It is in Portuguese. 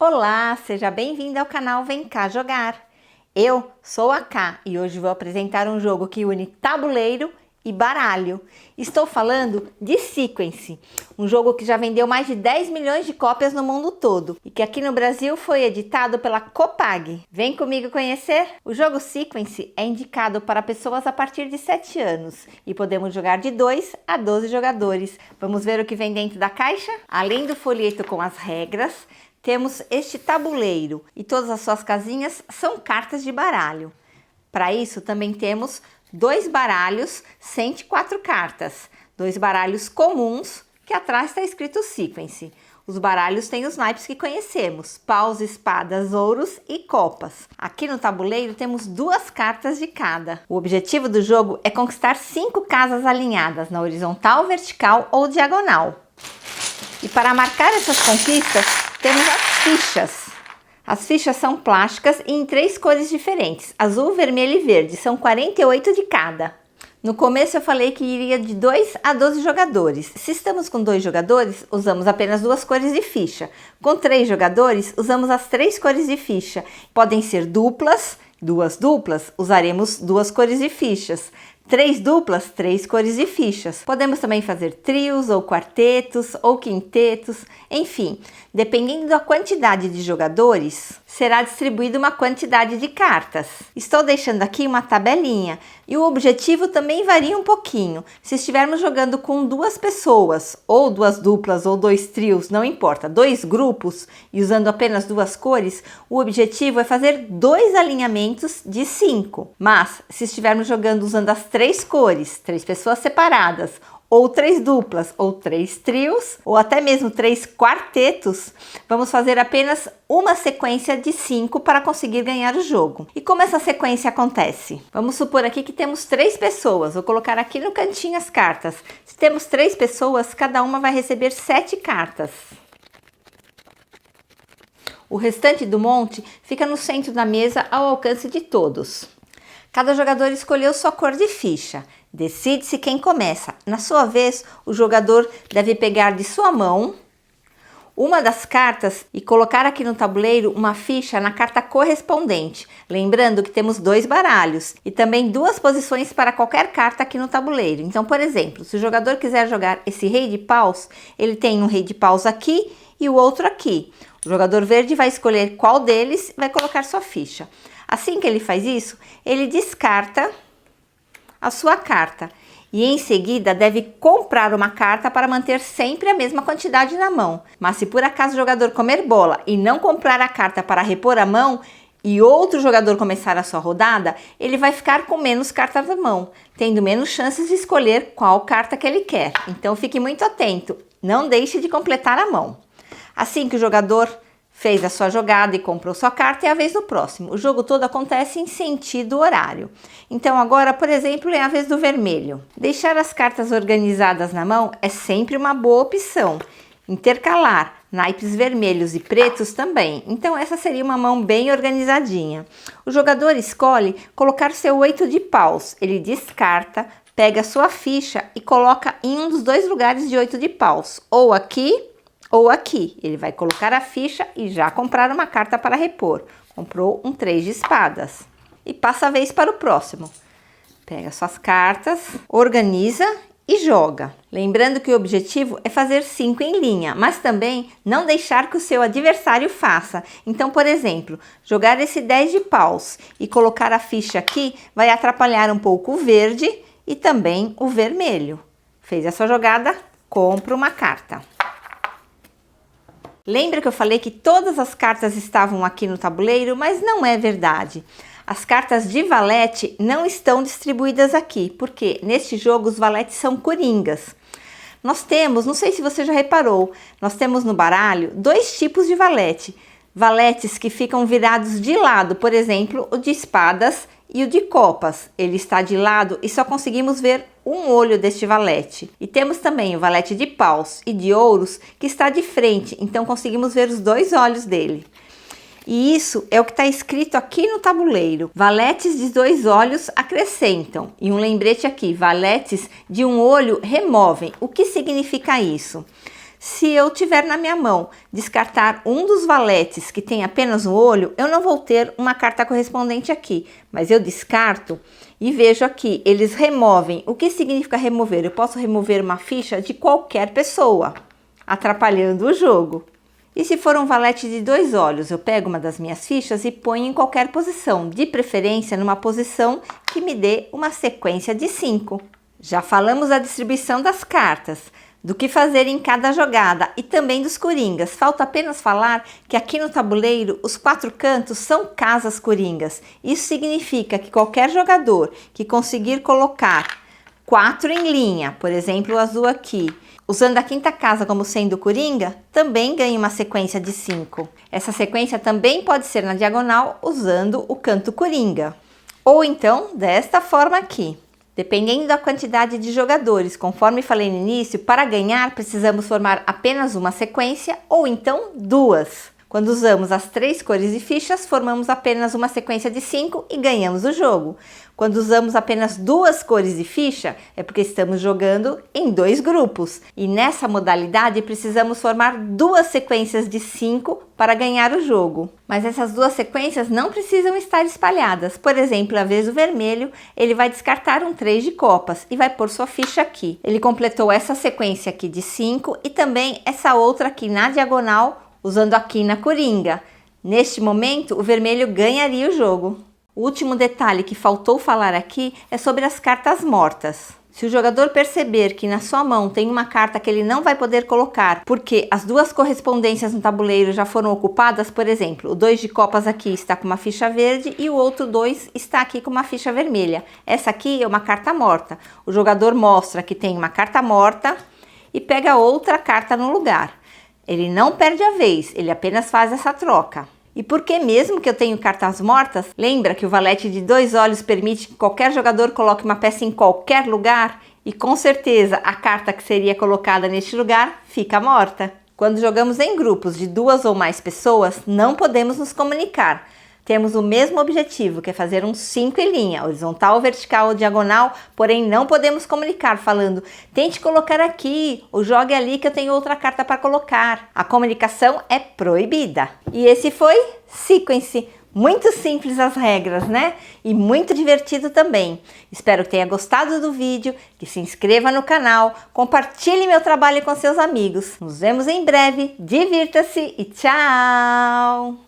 Olá, seja bem-vindo ao canal Vem Cá Jogar. Eu sou a Ká e hoje vou apresentar um jogo que une tabuleiro e baralho. Estou falando de Sequence, um jogo que já vendeu mais de 10 milhões de cópias no mundo todo e que aqui no Brasil foi editado pela Copag. Vem comigo conhecer? O jogo Sequence é indicado para pessoas a partir de 7 anos e podemos jogar de 2 a 12 jogadores. Vamos ver o que vem dentro da caixa? Além do folheto com as regras, temos este tabuleiro e todas as suas casinhas são cartas de baralho. Para isso também temos 2 baralhos, 104 cartas, 2 baralhos comuns, que atrás está escrito Sequence. Os baralhos têm os naipes que conhecemos, paus, espadas, ouros e copas. Aqui no tabuleiro temos 2 cartas de cada. O objetivo do jogo é conquistar 5 casas alinhadas na horizontal, vertical ou diagonal. E para marcar essas conquistas, temos as fichas. As fichas são plásticas e em 3 cores diferentes, azul, vermelho e verde, são 48 de cada. No começo eu falei que iria de 2 a 12 jogadores. Se estamos com 2 jogadores, usamos apenas 2 cores de ficha. Com 3 jogadores, usamos as 3 cores de ficha. Podem ser duplas, 2 duplas, usaremos 2 cores de fichas. 3 duplas, 3 cores de fichas. Podemos também fazer trios ou quartetos ou quintetos, enfim, dependendo da quantidade de jogadores, será distribuída uma quantidade de cartas. Estou deixando aqui uma tabelinha e o objetivo também varia um pouquinho. Se estivermos jogando com 2 pessoas, ou 2 duplas ou 2 trios, não importa, 2 grupos e usando apenas 2 cores, o objetivo é fazer 2 alinhamentos de 5. Mas se estivermos jogando usando as 3 cores, 3 pessoas separadas, ou 3 duplas, ou 3 trios, ou até mesmo 3 quartetos, vamos fazer apenas uma sequência de 5 para conseguir ganhar o jogo. E como essa sequência acontece? Vamos supor aqui que temos 3 pessoas, vou colocar aqui no cantinho as cartas. Se temos 3 pessoas, cada uma vai receber 7 cartas. O restante do monte fica no centro da mesa ao alcance de todos. Cada jogador escolheu sua cor de ficha. Decide-se quem começa. Na sua vez, o jogador deve pegar de sua mão uma das cartas e colocar aqui no tabuleiro uma ficha na carta correspondente. Lembrando que temos 2 baralhos e também 2 posições para qualquer carta aqui no tabuleiro. Então, por exemplo, se o jogador quiser jogar esse rei de paus, ele tem um rei de paus aqui e o outro aqui. O jogador verde vai escolher qual deles e vai colocar sua ficha. Assim que ele faz isso, ele descarta a sua carta e em seguida deve comprar uma carta para manter sempre a mesma quantidade na mão. Mas se por acaso o jogador comer bola e não comprar a carta para repor a mão e outro jogador começar a sua rodada, ele vai ficar com menos cartas na mão, tendo menos chances de escolher qual carta que ele quer. Então fique muito atento, não deixe de completar a mão. Assim que o jogador fez a sua jogada e comprou sua carta, é a vez do próximo. O jogo todo acontece em sentido horário. Então agora, por exemplo, é a vez do vermelho. Deixar as cartas organizadas na mão é sempre uma boa opção. Intercalar naipes vermelhos e pretos também. Então essa seria uma mão bem organizadinha. O jogador escolhe colocar seu 8 de paus. Ele descarta, pega sua ficha e coloca em um dos 2 lugares de 8 de paus. Ou aqui ou aqui. Ele vai colocar a ficha e já comprar uma carta para repor. Comprou um 3 de espadas. E passa a vez para o próximo. Pega suas cartas, organiza e joga. Lembrando que o objetivo é fazer 5 em linha, mas também não deixar que o seu adversário faça. Então, por exemplo, jogar esse 10 de paus e colocar a ficha aqui vai atrapalhar um pouco o verde e também o vermelho. Fez essa jogada, compra uma carta. Lembra que eu falei que todas as cartas estavam aqui no tabuleiro, mas não é verdade. As cartas de valete não estão distribuídas aqui, porque neste jogo os valetes são coringas. Nós temos, não sei se você já reparou, nós temos no baralho 2 tipos de valete. Valetes que ficam virados de lado, por exemplo, o de espadas e o de copas. Ele está de lado e só conseguimos ver um olho deste valete. E temos também o valete de paus e de ouros que está de frente, então conseguimos ver os 2 olhos dele. E isso é o que está escrito aqui no tabuleiro. Valetes de 2 olhos acrescentam. E um lembrete aqui, valetes de um olho removem. O que significa isso? Se eu tiver na minha mão descartar um dos valetes que tem apenas um olho, eu não vou ter uma carta correspondente aqui, mas eu descarto e vejo aqui, eles removem. O que significa remover? Eu posso remover uma ficha de qualquer pessoa, atrapalhando o jogo. E se for um valete de 2 olhos, eu pego uma das minhas fichas e ponho em qualquer posição, de preferência numa posição que me dê uma sequência de 5. Já falamos da distribuição das cartas, do que fazer em cada jogada e também dos coringas. Falta apenas falar que aqui no tabuleiro os 4 cantos são casas coringas. Isso significa que qualquer jogador que conseguir colocar 4 em linha, por exemplo o azul aqui, usando a 5ª casa como sendo coringa, também ganha uma sequência de 5. Essa sequência também pode ser na diagonal usando o canto coringa. Ou então desta forma aqui. Dependendo da quantidade de jogadores, conforme falei no início, para ganhar precisamos formar apenas uma sequência ou então 2. Quando usamos as 3 cores de fichas, formamos apenas uma sequência de 5 e ganhamos o jogo. Quando usamos apenas 2 cores de ficha, é porque estamos jogando em 2 grupos. E nessa modalidade precisamos formar 2 sequências de 5 para ganhar o jogo. Mas essas 2 sequências não precisam estar espalhadas. Por exemplo, a vez do vermelho, ele vai descartar um 3 de copas e vai pôr sua ficha aqui. Ele completou essa sequência aqui de 5 e também essa outra aqui na diagonal, usando aqui na coringa. Neste momento, o vermelho ganharia o jogo. O último detalhe que faltou falar aqui é sobre as cartas mortas. Se o jogador perceber que na sua mão tem uma carta que ele não vai poder colocar porque as 2 correspondências no tabuleiro já foram ocupadas, por exemplo, o 2 de copas aqui está com uma ficha verde e o outro 2 está aqui com uma ficha vermelha. Essa aqui é uma carta morta. O jogador mostra que tem uma carta morta e pega outra carta no lugar. Ele não perde a vez, ele apenas faz essa troca. E porque mesmo que eu tenho cartas mortas, lembra que o valete de 2 olhos permite que qualquer jogador coloque uma peça em qualquer lugar? E com certeza a carta que seria colocada neste lugar fica morta. Quando jogamos em grupos de 2 ou mais pessoas, não podemos nos comunicar. Temos o mesmo objetivo, que é fazer um 5 em linha, horizontal, vertical ou diagonal, porém não podemos comunicar falando, tente colocar aqui, ou jogue ali que eu tenho outra carta para colocar. A comunicação é proibida. E esse foi Sequence. Muito simples as regras, né? E muito divertido também. Espero que tenha gostado do vídeo, que se inscreva no canal, compartilhe meu trabalho com seus amigos. Nos vemos em breve, divirta-se e tchau!